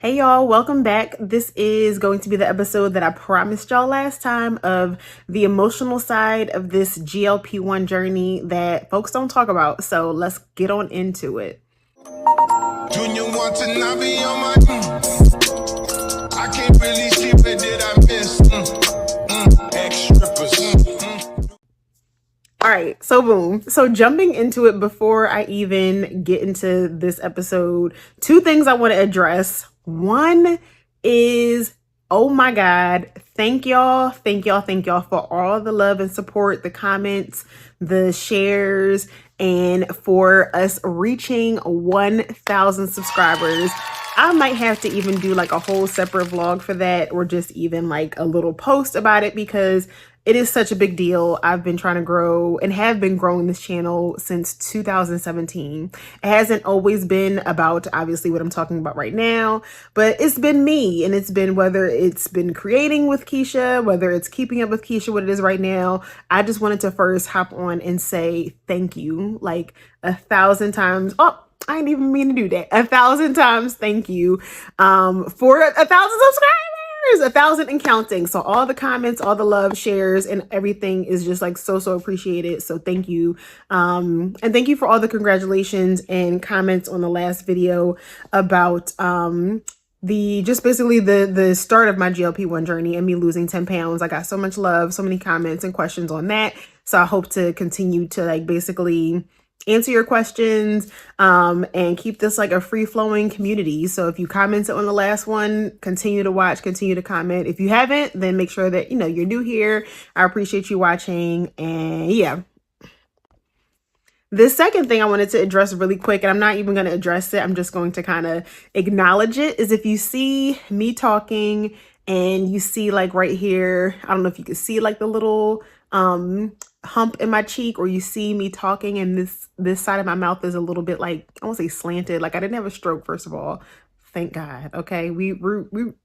Hey y'all, welcome back. This is going to be the episode that I promised y'all last time of the emotional side of this GLP-1 journey that folks don't talk about. So let's get on into it. Junior want to not be on my I can't really see what did I miss. All right, so boom. So jumping into it, before I even get into this episode, two things I want to address. One is, oh my God, thank y'all for all the love and support, the comments, the shares, and for us reaching 1,000 subscribers. I might have to even do like a whole separate vlog for that, or just even like a little post about it, because it is such a big deal. I've been trying to grow and have been growing this channel since 2017. It hasn't always been about obviously what I'm talking about right now, but it's been me, and it's been, whether it's been creating with Keisha, whether it's keeping up with Keisha, what it is right now. I just wanted to first hop on and say thank you like 1,000 times. Oh, I didn't even mean to do that. 1,000 times thank you for 1,000 subscribers. 1,000 and counting. So all the comments, all the love, shares, and everything is just like so appreciated. So thank you. And thank you for all the congratulations and comments on the last video about just basically the start of my GLP-1 journey and me losing 10 pounds. I got so much love, so many comments and questions on that. So I hope to continue to like basically answer your questions and keep this like a free-flowing community. So if you commented on the last one, continue to watch, continue to comment. If you haven't, then make sure that you're new here. I appreciate you watching. And yeah, the second thing I wanted to address really quick, and I'm not even going to address it, I'm just going to kind of acknowledge it, is if you see me talking and you see like right here, I don't know if you can see like the little hump in my cheek, or you see me talking and this side of my mouth is a little bit like, I won't say slanted, like I didn't have a stroke, first of all, thank God. Okay, we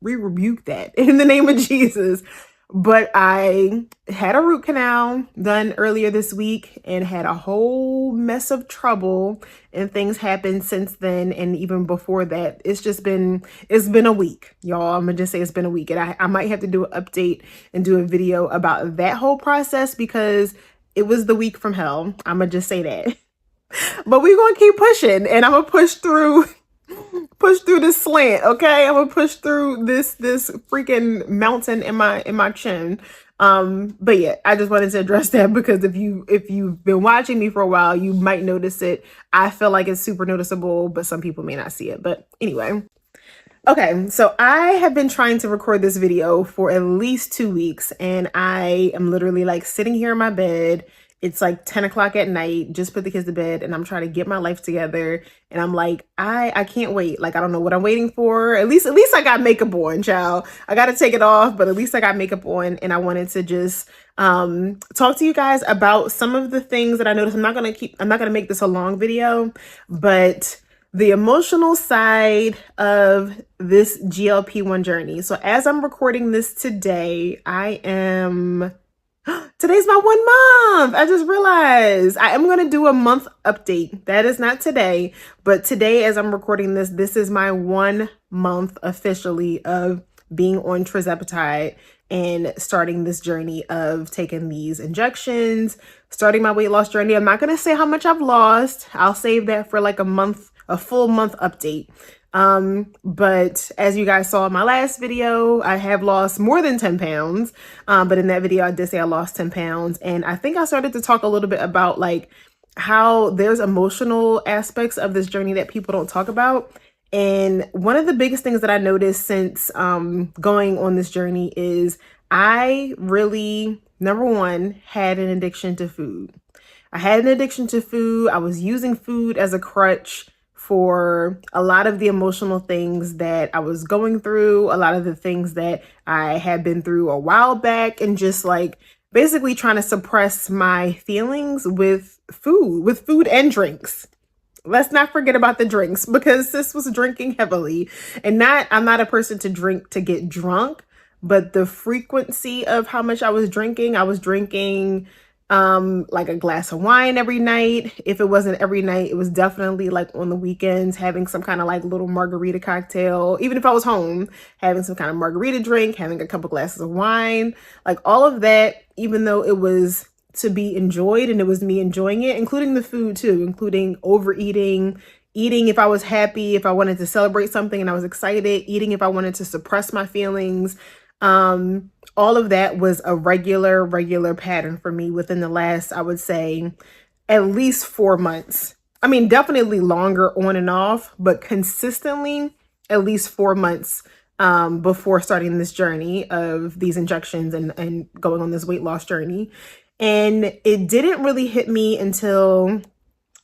rebuke that in the name of Jesus. But I had a root canal done earlier this week and had a whole mess of trouble, and things happened since then. And even before that, it's been a week, y'all. I'm gonna just say it's been a week, and I might have to do an update and do a video about that whole process, because it was the week from hell. I'm gonna just say that. But we're gonna keep pushing, and I'm gonna push through this slant, okay? I'm gonna push through this freaking mountain in my chin. But yeah, I just wanted to address that, because if you've been watching me for a while, you might notice it. I feel like it's super noticeable, but some people may not see it. But anyway. Okay, so I have been trying to record this video for at least 2 weeks, and I am literally like sitting here in my bed. It's like 10 o'clock at night, just put the kids to bed, and I'm trying to get my life together. And I'm like, I can't wait. Like, I don't know what I'm waiting for. At least I got makeup on, child. I got to take it off, but at least I got makeup on. And I wanted to just talk to you guys about some of the things that I noticed. I'm not going to make this a long video, but the emotional side of this GLP-1 journey. So as I'm recording this today, today's my 1 month. I just realized I am going to do a month update. That is not today, but today, as I'm recording this is my 1 month officially of being on Tirzepatide and starting this journey of taking these injections, starting my weight loss journey. I'm not going to say how much I've lost. I'll save that for like a full month update. But as you guys saw in my last video, I have lost more than 10 pounds. But in that video, I did say I lost 10 pounds. And I think I started to talk a little bit about like how there's emotional aspects of this journey that people don't talk about. And one of the biggest things that I noticed since going on this journey is I really, number one, had an addiction to food. I had an addiction to food. I was using food as a crutch for a lot of the emotional things that I was going through, a lot of the things that I had been through a while back, and just like basically trying to suppress my feelings with food and drinks. Let's not forget about the drinks, because sis was drinking heavily, and I'm not a person to drink to get drunk, but the frequency of how much I was drinking like a glass of wine every night. If it wasn't every night, it was definitely like on the weekends, having some kind of like little margarita cocktail. Even if I was home, having some kind of margarita drink, having a couple glasses of wine, like all of that, even though it was to be enjoyed and it was me enjoying it, including the food too, including overeating, eating if I was happy, if I wanted to celebrate something and I was excited, eating if I wanted to suppress my feelings. All of that was a regular pattern for me within the last, I would say, at least 4 months. I mean, definitely longer on and off, but consistently at least 4 months before starting this journey of these injections and going on this weight loss journey. And it didn't really hit me until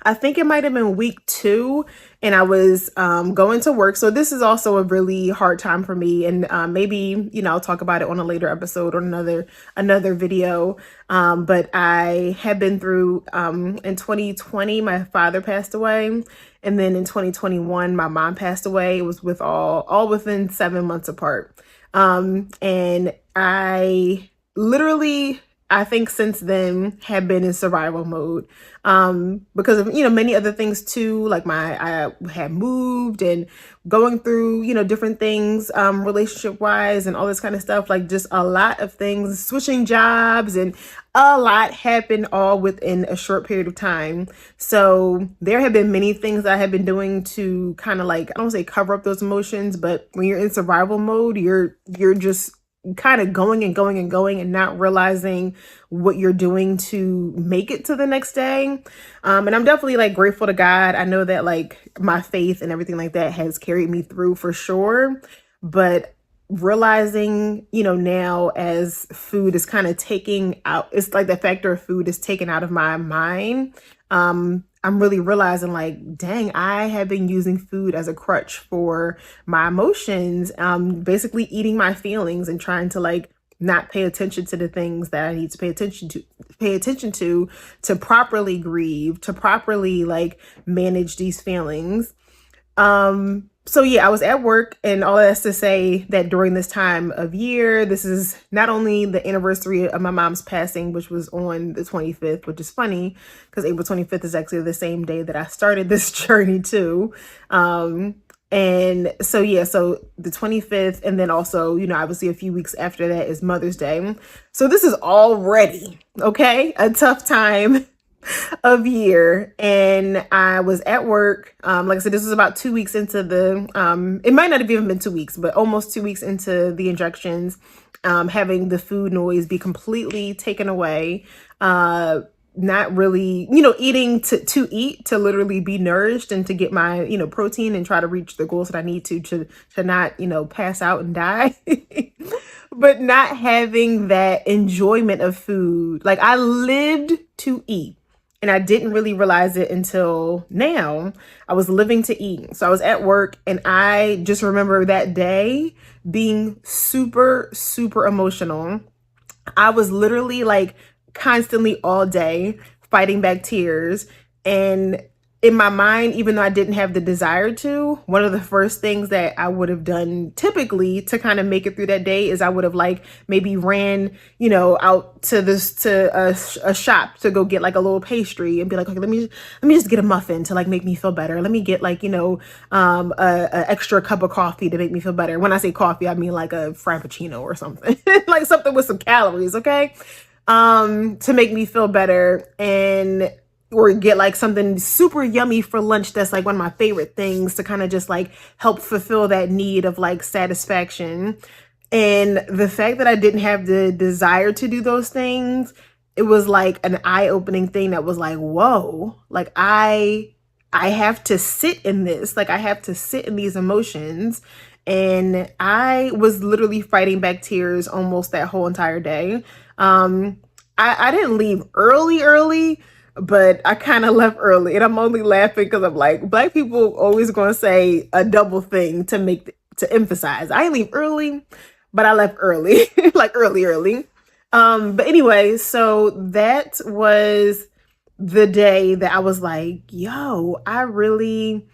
I think it might have been week 2, and I was going to work. So this is also a really hard time for me, and maybe, you know, I'll talk about it on a later episode or another video. But I had been through in 2020, my father passed away, and then in 2021, my mom passed away. It was with all within 7 months apart. And I literally, I think since then have been in survival mode, because of, you know, many other things too. Like I had moved and going through, you know, different things, relationship wise and all this kind of stuff, like just a lot of things, switching jobs, and a lot happened all within a short period of time. So there have been many things that I have been doing to kind of like, I don't say cover up those emotions, but when you're in survival mode, you're just kind of going and not realizing what you're doing to make it to the next day. And I'm definitely like grateful to God. I know that like my faith and everything like that has carried me through for sure. But realizing, you know, now as food is kind of taking out, it's like the factor of food is taken out of my mind. I'm really realizing like, dang, I have been using food as a crutch for my emotions, basically eating my feelings and trying to like not pay attention to the things that I need to pay attention to properly grieve, to properly like manage these feelings. So yeah, I was at work, and all that's to say that during this time of year, this is not only the anniversary of my mom's passing, which was on the 25th, which is funny because April 25th is actually the same day that I started this journey too. And so, yeah, so the 25th, and then also, you know, obviously a few weeks after that is Mother's Day. So this is already, okay, a tough time of year. And I was at work. Like I said, this was about 2 weeks into it might not have even been 2 weeks, but almost 2 weeks into the injections, having the food noise be completely taken away. Not really, you know, eating to eat, to literally be nourished and to get my, you know, protein and try to reach the goals that I need to not, you know, pass out and die. But not having that enjoyment of food. Like I lived to eat. And I didn't really realize it until now. I was living to eat. So I was at work, and I just remember that day being super, super emotional. I was literally like constantly all day fighting back tears. And in my mind, even though I didn't have the desire to, one of the first things that I would have done typically to kind of make it through that day is I would have like maybe ran, you know, out to a shop to go get like a little pastry and be like, okay, let me just get a muffin to like make me feel better. Let me get like, you know, a extra cup of coffee to make me feel better. When I say coffee, I mean like a frappuccino or something, like something with some calories, okay? To make me feel better, and or get like something super yummy for lunch that's like one of my favorite things to kind of just like help fulfill that need of like satisfaction. And the fact that I didn't have the desire to do those things, it was like an eye-opening thing that was like, whoa, like I have to sit in this, like I have to sit in these emotions. And I was literally fighting back tears almost that whole entire day. I didn't leave early, but I kind of left early, and I'm only laughing because I'm like, Black people always going to say a double thing to emphasize. I didn't leave early, but I left early, like early. But anyway, so that was the day that I was like, yo, I really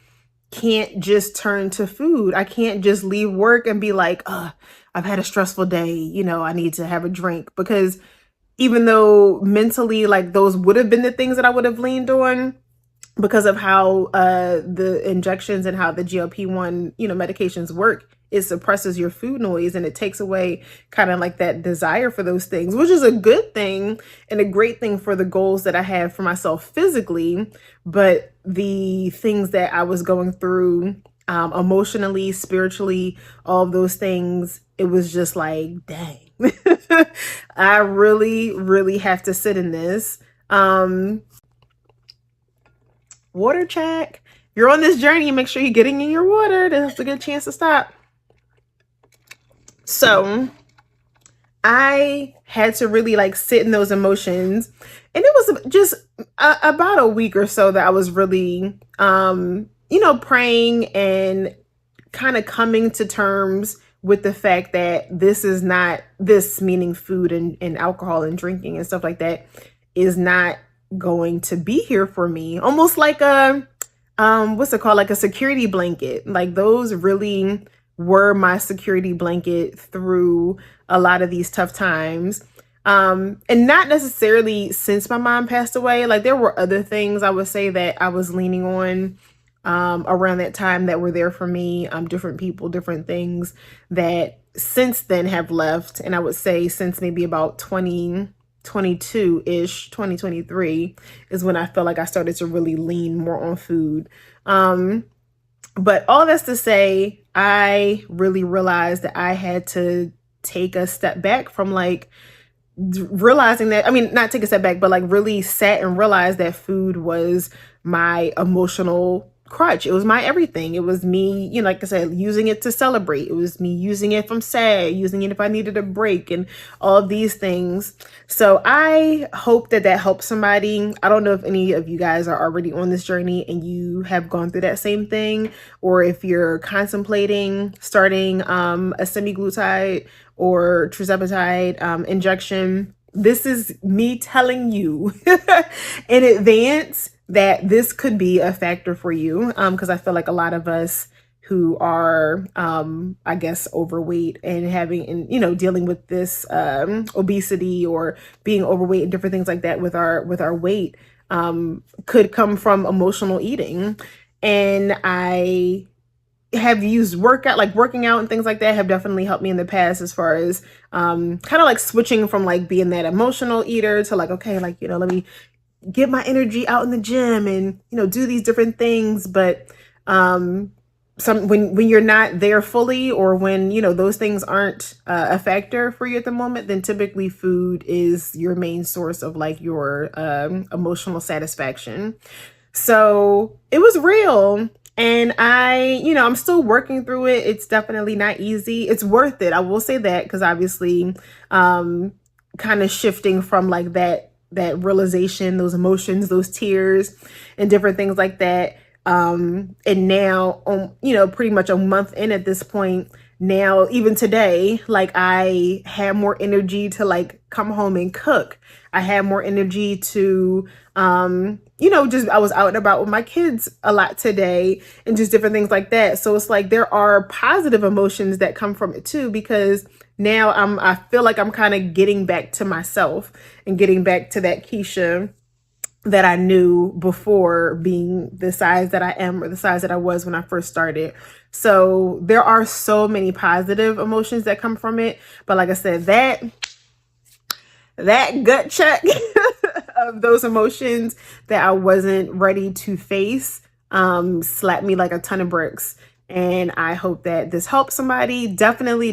can't just turn to food. I can't just leave work and be like, I've had a stressful day, you know, I need to have a drink, because even though mentally, like, those would have been the things that I would have leaned on, because of how the injections and how the GLP-1, medications work, it suppresses your food noise and it takes away kind of like that desire for those things, which is a good thing and a great thing for the goals that I have for myself physically. But the things that I was going through, emotionally, spiritually, all of those things, it was just like, dang, I really, really have to sit in this. Water check. You're on this journey, make sure you're getting in your water. That's a good chance to stop. So I had to really like sit in those emotions, and it was just about a week or so that I was really praying and kind of coming to terms with the fact that this is not, this meaning food and alcohol and drinking and stuff like that, is not going to be here for me. Almost like a what's it called, like a security blanket. Like, those really were my security blanket through a lot of these tough times. And not necessarily since my mom passed away. Like, there were other things I would say that I was leaning on around that time that were there for me, different people, different things that since then have left. And I would say since maybe about 2022-ish, 2023 is when I felt like I started to really lean more on food. But all that's to say, I really realized that I had to take a step back from like realizing that, I mean, not take a step back, but like really sat and realized that food was my emotional crutch. It was my everything. It was me, like I said, using it to celebrate. It was me using it if I'm sad, using it if I needed a break, and all of these things. So I hope that that helps somebody. I don't know if any of you guys are already on this journey and you have gone through that same thing, or if you're contemplating starting a semaglutide or tirzepatide injection. This is me telling you in advance that this could be a factor for you, because I feel like a lot of us who are, I guess, overweight and having, and dealing with this obesity or being overweight and different things like that with our weight, could come from emotional eating. And I have used working out and things like that have definitely helped me in the past, as far as kind of like switching from like being that emotional eater to like, okay, like, let me get my energy out in the gym and, do these different things. But when you're not there fully, or when, those things aren't a factor for you at the moment, then typically food is your main source of like your emotional satisfaction. So it was real. And I'm still working through it. It's definitely not easy. It's worth it. I will say that, because obviously, kind of shifting from like that realization, those emotions, those tears and different things like that. And now, pretty much a month in at this point now, even today, like I had more energy to like come home and cook. I had more energy to, just, I was out and about with my kids a lot today and just different things like that. So it's like, there are positive emotions that come from it too, because now I feel like I'm kind of getting back to myself and getting back to that Keisha that I knew before being the size that I am, or the size that I was when I first started. So there are so many positive emotions that come from it. But like I said, that gut check of those emotions that I wasn't ready to face slapped me like a ton of bricks. And I hope that this helps somebody. Definitely.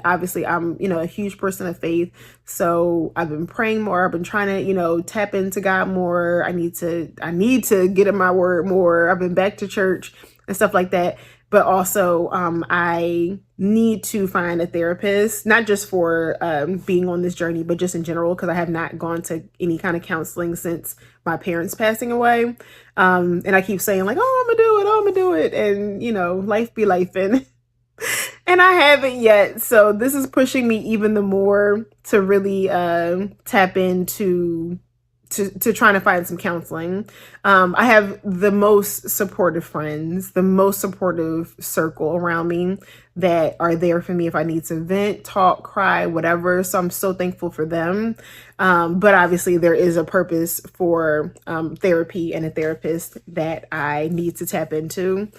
Obviously, I'm, a huge person of faith. So I've been praying more. I've been trying to, tap into God more. I need to get in my word more. I've been back to church and stuff like that. But also, I need to find a therapist, not just for being on this journey, but just in general, because I have not gone to any kind of counseling since my parents passing away. And I keep saying like, oh, I'm gonna do it. And, life be life. And I haven't yet. So this is pushing me even the more to really tap into to trying to find some counseling. I have the most supportive friends, the most supportive circle around me that are there for me if I need to vent, talk, cry, whatever. So I'm so thankful for them. But obviously there is a purpose for therapy and a therapist that I need to tap into.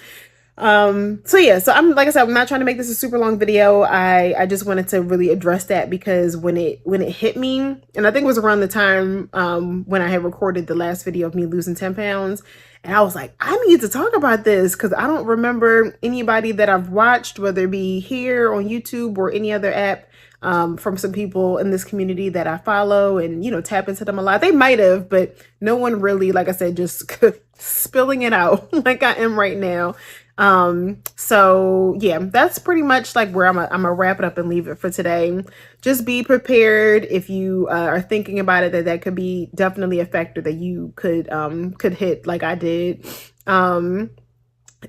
So yeah, so I'm, like I said, I'm not trying to make this a super long video. I just wanted to really address that because when it hit me, and I think it was around the time when I had recorded the last video of me losing 10 pounds, and I was like, I need to talk about this because I don't remember anybody that I've watched, whether it be here on YouTube or any other app, from some people in this community that I follow and, you know, tap into them a lot. They might have, but no one really, like I said, just spilling it out like I am right now. So yeah, that's pretty much like where I'm gonna wrap it up and leave it for today. Just be prepared if you are thinking about it, that could be definitely a factor that you could hit like I did.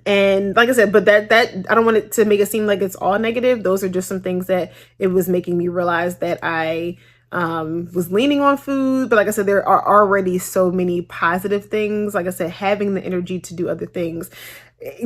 And like I said, but that I don't want it to make it seem like it's all negative. Those are just some things that it was making me realize that I was leaning on food. But like I said, there are already so many positive things. Like I said, having the energy to do other things,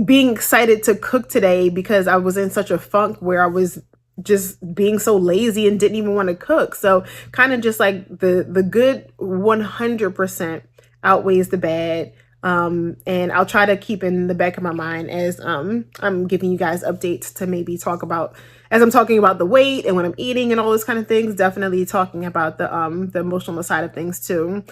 being excited to cook today because I was in such a funk where I was just being so lazy and didn't even want to cook. So kind of just like the good 100% outweighs the bad. And I'll try to keep in the back of my mind as I'm giving you guys updates to maybe talk about, as I'm talking about the weight and what I'm eating and all those kind of things, definitely talking about the emotional side of things too.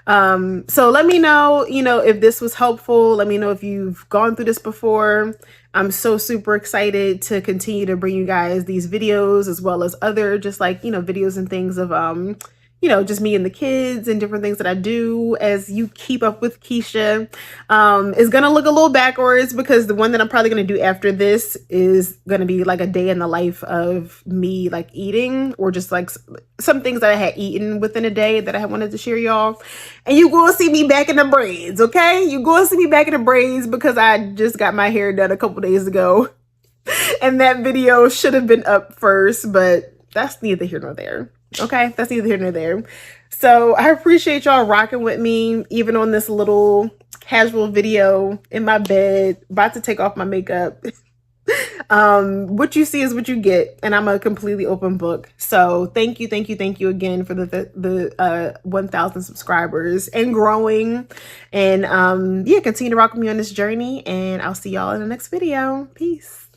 So let me know, you know, if this was helpful. Let me know if you've gone through this before. I'm so super excited to continue to bring you guys these videos as well as other just like, you know, videos and things of, you know, just me and the kids and different things that I do as you keep up with Keisha. It's going to look a little backwards because the one that I'm probably going to do after this is going to be like a day in the life of me like eating, or just like some things that I had eaten within a day that I had wanted to share y'all. And you going to see me back in the braids, okay? You going to see me back in the braids because I just got my hair done a couple days ago. And that video should have been up first, but that's neither here nor there. Okay, that's neither here nor there. So I appreciate y'all rocking with me, even on this little casual video in my bed, about to take off my makeup. What you see is what you get, and I'm a completely open book. So thank you again for the 1,000 subscribers and growing. And yeah, continue to rock with me on this journey, and I'll see y'all in the next video. Peace.